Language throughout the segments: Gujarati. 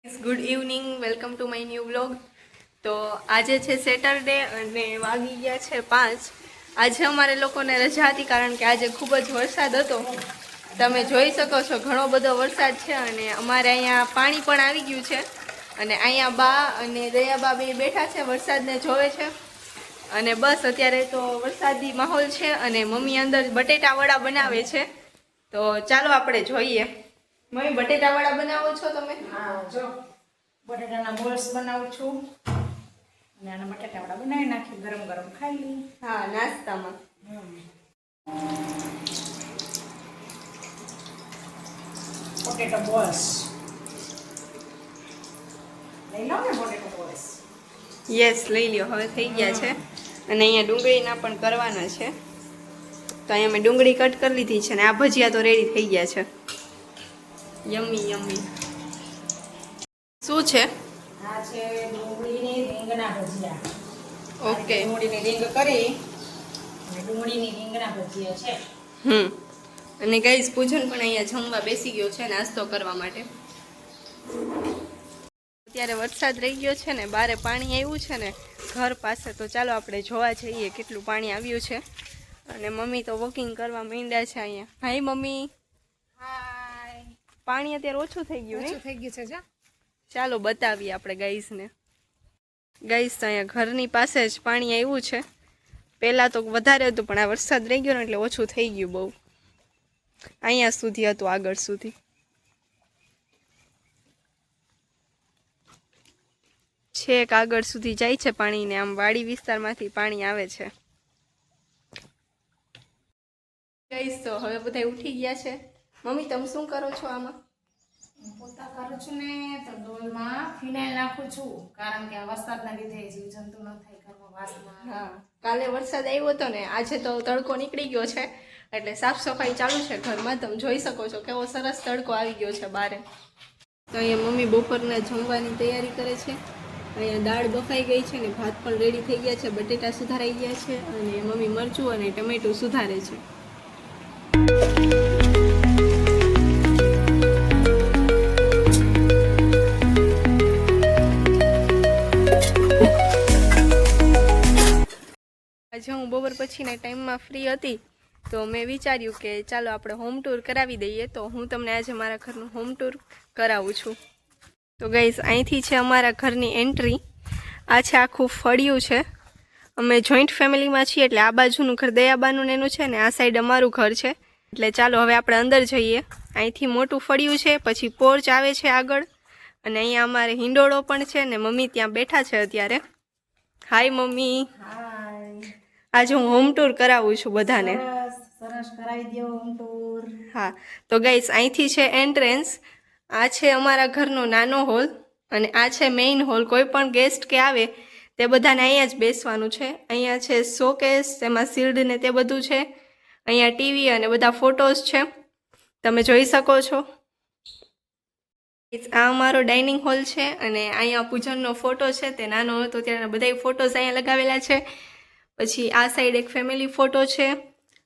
Good evening, welcome to my new vlog. તો આજે છે સેટરડે અને વાગી ગયા છે 5. આજે અમારે લોકોને રજા હતી કારણ કે આજે ખૂબ જ વરસાદ હતો. તમે જોઈ શકો છો ઘણો બધો વરસાદ છે અને અમારે અહીંયા પાણી પણ આવી ગયું છે. અને અહીંયા બા અને દયાબા બે બેઠા છે, વરસાદને જોવે છે. અને બસ અત્યારે તો વરસાદી માહોલ છે અને મમ્મી અંદર બટેટા વડા બનાવે છે. તો ચાલો આપણે જોઈએ. મમ્મી બટેટા વડા બનાવો છો તમે? હા, જો બટેટાના બોલ્સ બનાવું છું અને આના બટેટા વડા બનાવી નાખી, ગરમ ગરમ ખાઈ લઈ. હા, નાસ્તામાં. પોટેટો બોલ્સ લઈ લો ને, પોટેટો બોલ્સ. યસ, લઈ લ્યો. હવે થઈ ગયા છે. અને અહીંયા ડુંગળીના પણ કરવાના છે. તો અહીંયા મેં ડુંગળી કટ કરી લીધી છે અને આ ભજીયા તો રેડી થઈ ગયા છે. Yummy yummy. શું છે? આ છે ડુંગળીની રીંગણા ભજીયા. ઓકે. ડુંગળીની રીંગ કરી અને ડુંગળીની રીંગણા ભજીયા છે. અને ગાઈઝ પૂજન પણ અહીંયા જમવા બેસી ગયો છે નાસ્તો કરવા માટે. અત્યારે વરસાદ રહી ગયો છે ને, બારે પાણી આવ્યું છે ને ઘર પાસે. તો ચાલો આપણે જોવા જઈએ કેટલું પાણી આવ્યું છે. અને મમ્મી તો વોકિંગ કરવા માંડ્યા છે અહીંયા. Hi mummy. હાય. પાણી અત્યારે ઓછું થઈ ગયું ને? ઓછું થઈ ગયું છે. જા ચાલો બતાવીએ આપણે ગાઈઝને. ગાઈઝ તો અહીંયા ઘરની પાસે જ પાણી આવ્યું છે. પહેલાં તો વધારે હતું પણ આ વરસાદ રહી ગયો ને એટલે ઓછું થઈ ગયું બહુ. અહીંયા સુધી હતું, આગળ સુધી. છેક આગળ સુધી જાય છે પાણીને. આમ વાડી વિસ્તારમાંથી પાણી આવે છે. ગાઈઝ તો હવે બધા ઉઠી ગયા છે. મમ્મી તમે શું કરો છો આમાં? પોતા કરું છું ને તો ડોલમાં ફિનાઇલ નાખું છું, કારણ કે આ વરસાદના લીધે જીવજંતુ ન થાય ઘરમાં વાસમાં. હા, કાલે વરસાદ આવ્યો હતો ને, આજે તો તડકો નીકળી ગયો છે એટલે સાફ સફાઈ ચાલુ છે ઘરમાં. તમે જોઈ શકો છો કેવો સરસ તડકો આવી ગયો છે બારે. તો અહીંયા મમ્મી બપોરના જમવાની તૈયારી કરે છે. અહીંયા દાળ બફાઈ ગઈ છે ને ભાત પણ રેડી થઈ ગયા છે, બટેટા સુધારાઈ ગયા છે અને મમ્મી મરચું અને ટમેટું સુધારે છે. આજે હું બપોર પછીના ટાઈમમાં ફ્રી હતી તો મેં વિચાર્યું કે ચાલો આપણે હોમ ટૂર કરાવી દઈએ. તો હું તમને આજે મારા ઘરનું હોમ ટૂર કરાવું છું. તો ગાઈઝ અહીંથી છે અમારા ઘરની એન્ટ્રી. આ છે આખું ફળિયું છે. અમે જોઈન્ટ ફેમિલીમાં છીએ એટલે આ બાજુનું ઘર દયાબાનું એનું છે ને આ સાઈડ અમારું ઘર છે. એટલે ચાલો હવે આપણે અંદર જઈએ. અહીંથી મોટું ફળિયું છે, પછી પોર્ચ આવે છે આગળ અને અહીંયા અમારે હિંડોળો પણ છે ને મમ્મી ત્યાં બેઠા છે અત્યારે. Hi mummy. આજે હું હોમ ટૂર કરાવું છું બધાને. સરસ કરાવી દો હોમ ટૂર. હા, તો ગાઈસ અહીંથી છે એન્ટ્રન્સ. આ છે અમારા ઘરનો નાનો હોલ અને આ છે મેઇન હોલ. કોઈ પણ ગેસ્ટ કે આવે તે બધાને અહીંયા જ બેસવાનું છે. અહીંયા છે શોકેસ, તેમાં શિલ્ડ ને તે બધું છે. અહીંયા ટીવી અને બધા ફોટોઝ છે, તમે જોઈ શકો છો. આ અમારો ડાઇનિંગ હોલ છે અને અહીંયા પૂજનનો ફોટો છે. તે નાનો હતો ત્યારના બધા ફોટોઝ અહીંયા લગાવેલા છે. પછી આ સાઈડ એક ફેમિલી ફોટો છે.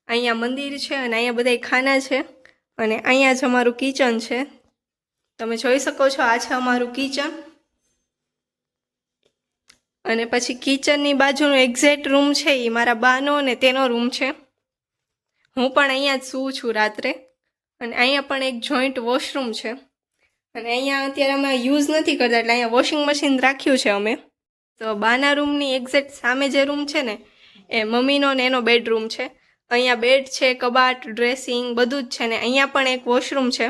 અહીંયા મંદિર છે અને અહીંયા બધા ખાના છે. અને અહીંયા જ અમારું કિચન છે, તમે જોઈ શકો છો. આ છે અમારું કિચન. અને પછી કિચનની બાજુનો એક્ઝેક્ટ રૂમ છે એ મારા બાનો અને તેનો રૂમ છે. હું પણ અહીંયા જ સૂવું છું રાત્રે. અને અહીંયા પણ એક જોઈન્ટ વોશરૂમ છે. અને અહીંયા અત્યારે અમે યુઝ નથી કરતા એટલે અહીંયા વોશિંગ મશીન રાખ્યું છે અમે. તો બાના રૂમની એક્ઝેક્ટ સામે જે રૂમ છે ને એ મમ્મીનો ને એનો બેડરૂમ છે. અહીંયા બેડ છે, કબાટ, ડ્રેસિંગ બધું જ છે. ને અહીંયા પણ એક વોશરૂમ છે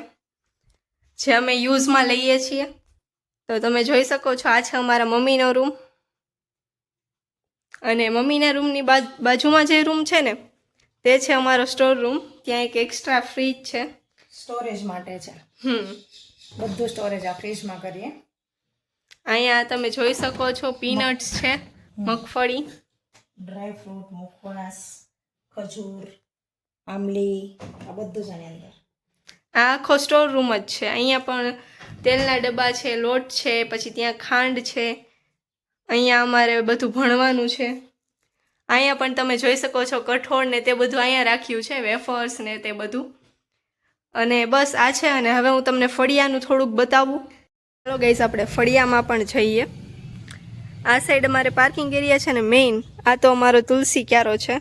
જે અમે યુઝમાં લઈએ છીએ. તો તમે જોઈ શકો છો આ છે અમારા મમ્મીનો રૂમ. અને મમ્મીના રૂમની બાજુમાં જે રૂમ છે ને તે છે અમારો સ્ટોર રૂમ. ત્યાં એક એક્સ્ટ્રા ફ્રીજ છે, સ્ટોરેજ માટે છે. બધું સ્ટોરેજ આ ફ્રીજમાં કરીએ. અહીંયા તમે જોઈ શકો છો પીનટ્સ છે, મગફળી, ડ્રાય ફ્રૂટ, મુખવાસ, ખજૂર, આમલી, આ બધું છે આની અંદર. આ આખો સ્ટોર રૂમ જ છે. અહીંયા પણ તેલના ડબ્બા છે, લોટ છે, પછી ત્યાં ખાંડ છે. અહીંયા અમારે બધું ભણવાનું છે. અહીંયા પણ તમે જોઈ શકો છો કઠોળ ને તે બધું અહીંયા રાખ્યું છે, વેફર્સ ને તે બધું. અને બસ આ છે. અને હવે હું તમને ફળિયાનું થોડુંક બતાવું. ચાલો ગાઈસ આપણે ફળિયામાં પણ જઈએ. આ સાઈડ અમારે પાર્કિંગ એરિયા છે ને મેઇન. આ તો અમારો તુલસી ક્યારો છે.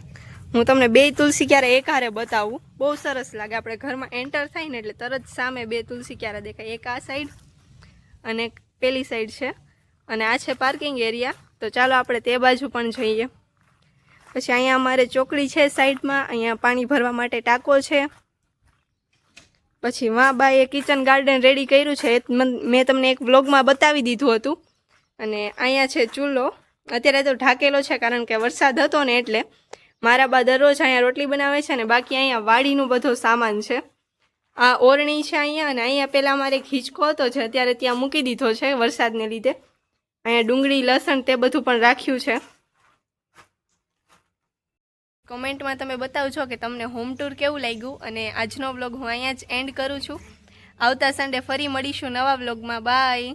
હું તમને 2 તુલસી ક્યારે એક હારે બતાવું. બહુ સરસ લાગે. આપણે ઘરમાં એન્ટર થાય ને એટલે તરત સામે 2 તુલસી ક્યારે દેખાય. એક આ સાઈડ અને એક પેલી સાઈડ છે. અને આ છે પાર્કિંગ એરિયા. તો ચાલો આપણે તે બાજુ પણ જઈએ. પછી અહીંયા અમારે ચોકડી છે સાઈડમાં. અહીંયા પાણી ભરવા માટે ટાંકો છે. પછી માં બાએ કિચન ગાર્ડન રેડી કર્યું છે. મેં તમને એક વ્લોગમાં બતાવી દીધું હતું. અને અહીંયા છે ચૂલો. અત્યારે તો ઢાકેલો છે કારણ કે વરસાદ હતો ને એટલે. મારા બા દરરોજ અહીંયા રોટલી બનાવે છે ને બાકી અહીંયા વાડીનું બધો સામાન છે. આ ઓરણી છે અહીંયા. અને અહીંયા પહેલાં અમારે એક હિંચકો હતો છે, અત્યારે ત્યાં મૂકી દીધો છે વરસાદને લીધે. અહીંયા ડુંગળી લસણ તે બધું પણ રાખ્યું છે. કોમેન્ટમાં તમે બતાવજો કે તમને હોમ ટૂર કેવું લાગ્યું. અને આજનો વ્લોગ હું અહીંયા જ એન્ડ કરું છું. આવતા સન્ડે ફરી મળીશું નવા વ્લોગમાં. બાય.